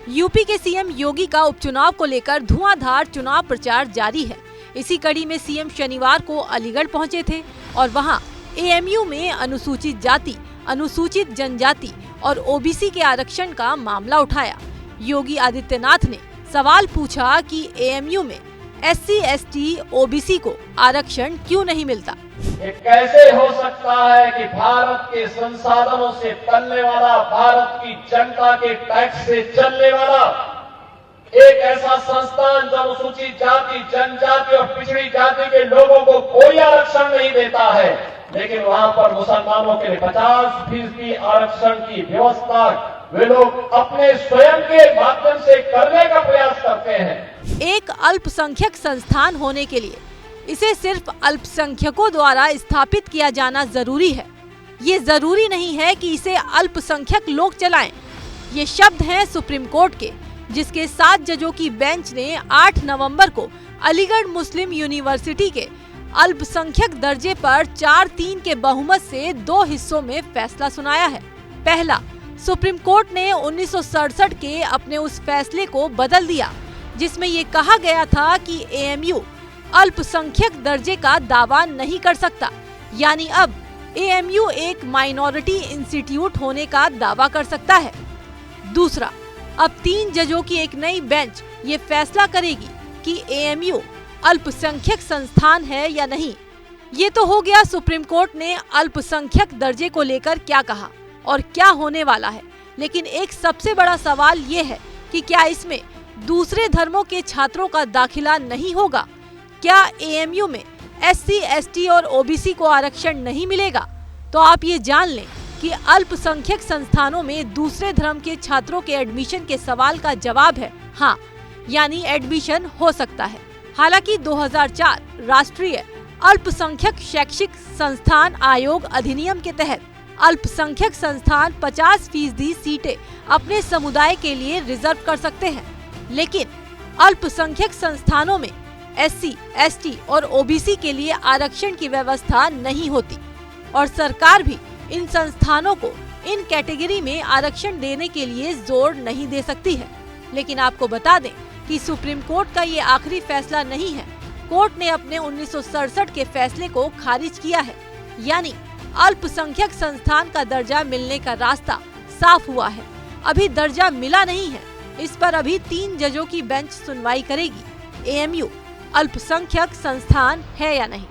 UP के CM योगी का उपचुनाव को लेकर धुआंधार चुनाव प्रचार जारी है। इसी कड़ी में सीएम शनिवार को अलीगढ़ पहुंचे थे और वहां एएमयू में अनुसूचित जाति, अनुसूचित जनजाति और ओबीसी के आरक्षण का मामला उठाया। योगी आदित्यनाथ ने सवाल पूछा कि एएमयू में एससी, एसटी, ओबीसी को आरक्षण क्यों नहीं मिलता। ये कैसे हो सकता है कि भारत के संसाधनों से पलने वाला, भारत की जनता के टैक्स से चलने वाला एक ऐसा संस्थान जो अनुसूचित जाति, जनजाति और पिछड़ी जाति के लोगों को कोई आरक्षण नहीं देता है, लेकिन वहां पर मुसलमानों के लिए 50% आरक्षण की व्यवस्था वे लोग अपने स्वयं के माध्यम से करने का प्रयास करते हैं। एक अल्पसंख्यक संस्थान होने के लिए इसे सिर्फ अल्पसंख्यकों द्वारा स्थापित किया जाना जरूरी है। ये जरूरी नहीं है कि इसे अल्पसंख्यक लोग चलाएं। ये शब्द हैं सुप्रीम कोर्ट के, जिसके 7 जजों की बेंच ने 8 नवंबर को अलीगढ़ मुस्लिम यूनिवर्सिटी के अल्पसंख्यक दर्जे पर 4-3 के बहुमत से 2 हिस्सों में फैसला सुनाया है। पहला, सुप्रीम कोर्ट ने 1967 के अपने उस फैसले को बदल दिया जिसमें ये कहा गया था कि एएमयू अल्पसंख्यक दर्जे का दावा नहीं कर सकता, यानी अब एएमयू एक माइनॉरिटी इंस्टीट्यूट होने का दावा कर सकता है। दूसरा, अब 3 जजों की एक नई बेंच ये फैसला करेगी कि एएमयू अल्पसंख्यक संस्थान है या नहीं। ये तो हो गया सुप्रीम कोर्ट ने अल्पसंख्यक दर्जे को लेकर क्या कहा और क्या होने वाला है, लेकिन एक सबसे बड़ा सवाल ये है कि क्या इसमें दूसरे धर्मों के छात्रों का दाखिला नहीं होगा? क्या एएमयू में एससी, एसटी और ओबीसी को आरक्षण नहीं मिलेगा? तो आप ये जान लें कि अल्पसंख्यक संस्थानों में दूसरे धर्म के छात्रों के एडमिशन के सवाल का जवाब है हाँ, यानी एडमिशन हो सकता है। हालांकि 2004 राष्ट्रीय अल्पसंख्यक शैक्षिक संस्थान आयोग अधिनियम के तहत अल्पसंख्यक संस्थान 50% सीटें अपने समुदाय के लिए रिजर्व कर सकते हैं, लेकिन अल्पसंख्यक संस्थानों में एससी, एसटी और ओबीसी के लिए आरक्षण की व्यवस्था नहीं होती और सरकार भी इन संस्थानों को इन कैटेगरी में आरक्षण देने के लिए जोर नहीं दे सकती है। लेकिन आपको बता दें कि सुप्रीम कोर्ट का ये आखिरी फैसला नहीं है। कोर्ट ने अपने 1967 के फैसले को खारिज किया है, यानी अल्पसंख्यक संस्थान का दर्जा मिलने का रास्ता साफ हुआ है। अभी दर्जा मिला नहीं है, इस पर अभी 3 जजों की बेंच सुनवाई करेगी। एएमयू अल्पसंख्यक संस्थान है या नहीं।